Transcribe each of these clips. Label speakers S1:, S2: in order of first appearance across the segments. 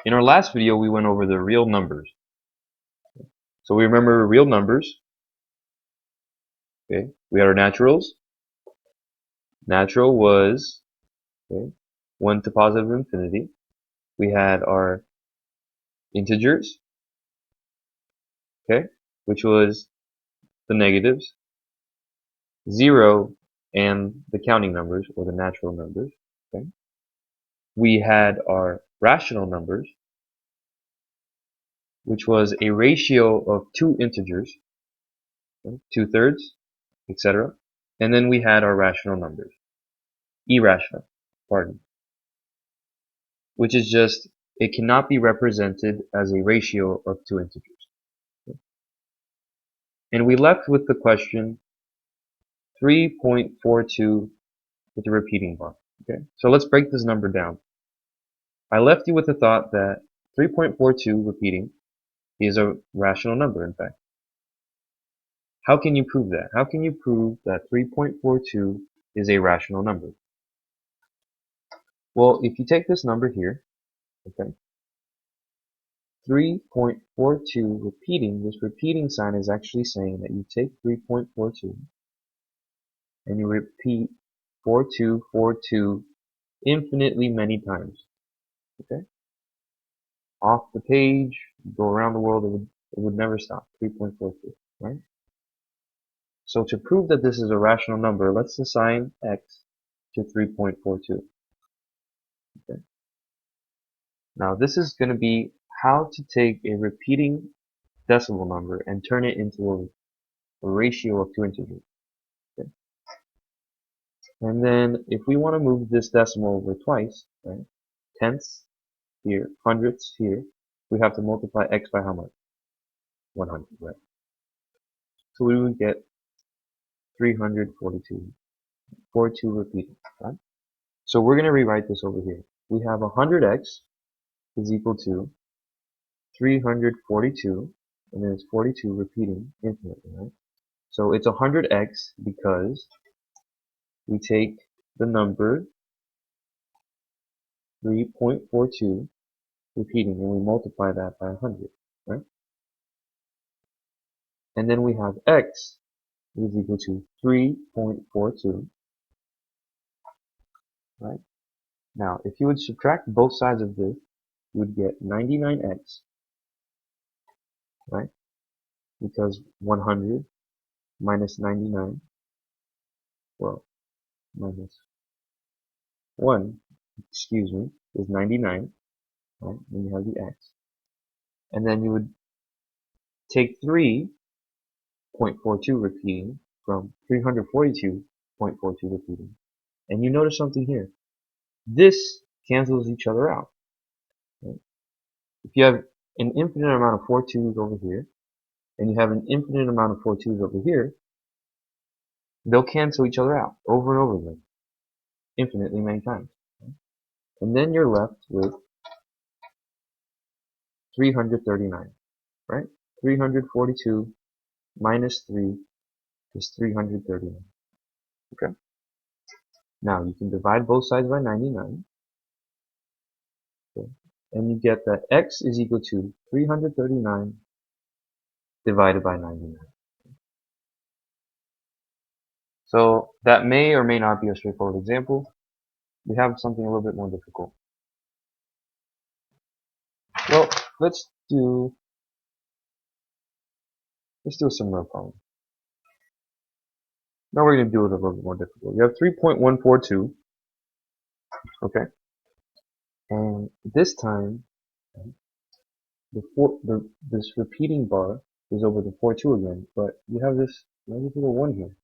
S1: In our last video, we went over the real numbers. So we remember real numbers. Okay, we had our naturals. Natural was 1 to positive infinity. We had our integers, okay, which was the negatives, 0, and the counting numbers, or the natural numbers. Okay. We had our rational numbers, which was a ratio of two integers, okay, 2/3, etc. And then we had our rational numbers, irrational, pardon, which is just, it cannot be represented as a ratio of two integers. Okay. And we left with the question 3.42 with the repeating bar. Okay, so let's break this number down. I left you with the thought that 3.42 repeating is a rational number, in fact. How can you prove that? How can you prove that 3.42 is a rational number? Well, if you take this number here, okay, 3.42 repeating, this repeating sign is actually saying that you take 3.42 and you repeat 4242 infinitely many times. Okay? Off the page, go around the world, it would never stop. 3.42, right? So to prove that this is a rational number, let's assign x to 3.42. Okay? Now this is going to be how to take a repeating decimal number and turn it into a ratio of two integers. Okay? And then if we want to move this decimal over twice, right, tenths here, hundredths here, we have to multiply x by how much? 100, right? So we would get 342. 42 repeating, right? So we're going to rewrite this over here. We have 100x is equal to 342, and then it's 42 repeating infinitely, right? So it's 100x because we take the number 3.42 repeating and we multiply that by 100, right? And then we have x is equal to 3.42, right? Now, if you would subtract both sides of this, you would get 99x, right? Because 100 minus 99, well, minus 1, excuse me, is 99, right? And you have the x. And then you would take 3.42 repeating from 342.42 repeating. And you notice something here. This cancels each other out. Right? If you have an infinite amount of 42s over here, and you have an infinite amount of 42s over here, they'll cancel each other out over and over again, infinitely many times. Right? And then you're left with 339, right? 342 minus 3 is 339. Okay? Now you can divide both sides by 99. Okay? And you get that x is equal to 339 divided by 99. So that may or may not be a straightforward example. We have something a little bit more difficult. Well, let's do a similar problem. Now we're going to do it a little bit more difficult. You have 3.142, okay? And this time, this repeating bar is over the 42 again, but you have this little 1 here,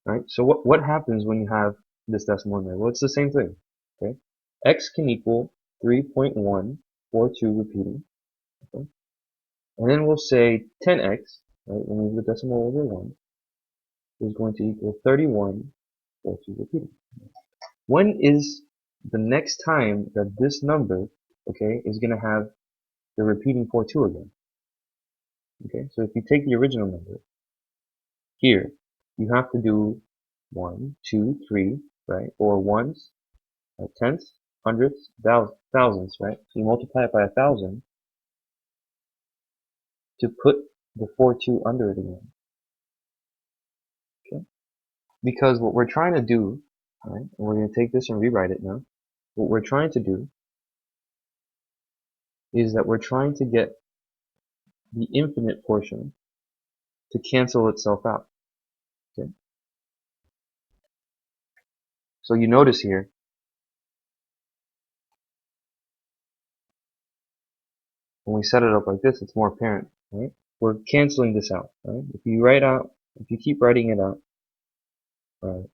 S1: right? So what happens when you have this decimal in there? Well, it's the same thing, okay? X can equal 3.142 repeating, okay? And then we'll say 10x, right? We'll move the decimal over 1, is going to equal 31.42 repeating. When is the next time that this number, okay, is going to have the repeating 42 again? Okay, so if you take the original number here, you have to do 1, 2, 3, right? Or ones, tenths, hundreds, thousands, right? So you multiply it by 1,000 to put the 4-2 under it again. Okay? Because what we're trying to do, right, and we're going to take this and rewrite it now. What we're trying to do is that we're trying to get the infinite portion to cancel itself out. Okay? So you notice here, when we set it up like this, it's more apparent, right? We're canceling this out, right? If you keep writing it out, right,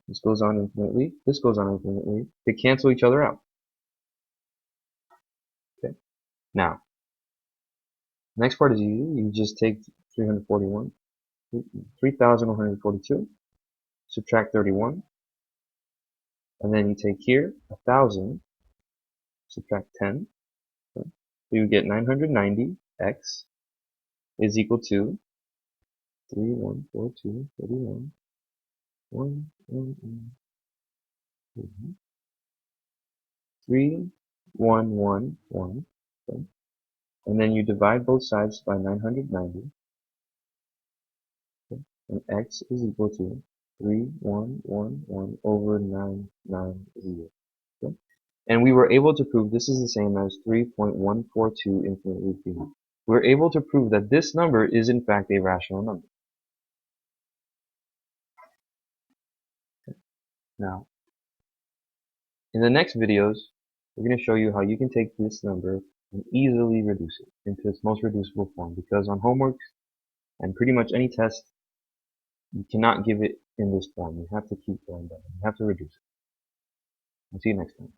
S1: this goes on infinitely, this goes on infinitely, they cancel each other out. Okay. Now, next part is easy. You just take 341, 3,142, subtract 31, and then you take here 1,000, subtract 10, okay. So you get 990. X is equal to 3142, 31, 1, 3, 1, 1, 1, okay. And then you divide both sides by 990, okay. And X is equal to 3111 over 990. Okay. And we were able to prove this is the same as 3.142 infinitely repeating. We're able to prove that this number is in fact a rational number. Okay. Now, in the next videos, we're going to show you how you can take this number and easily reduce it into its most reducible form, because on homeworks and pretty much any test, you cannot give it in this form. You have to keep going down. You have to reduce it. I'll see you next time.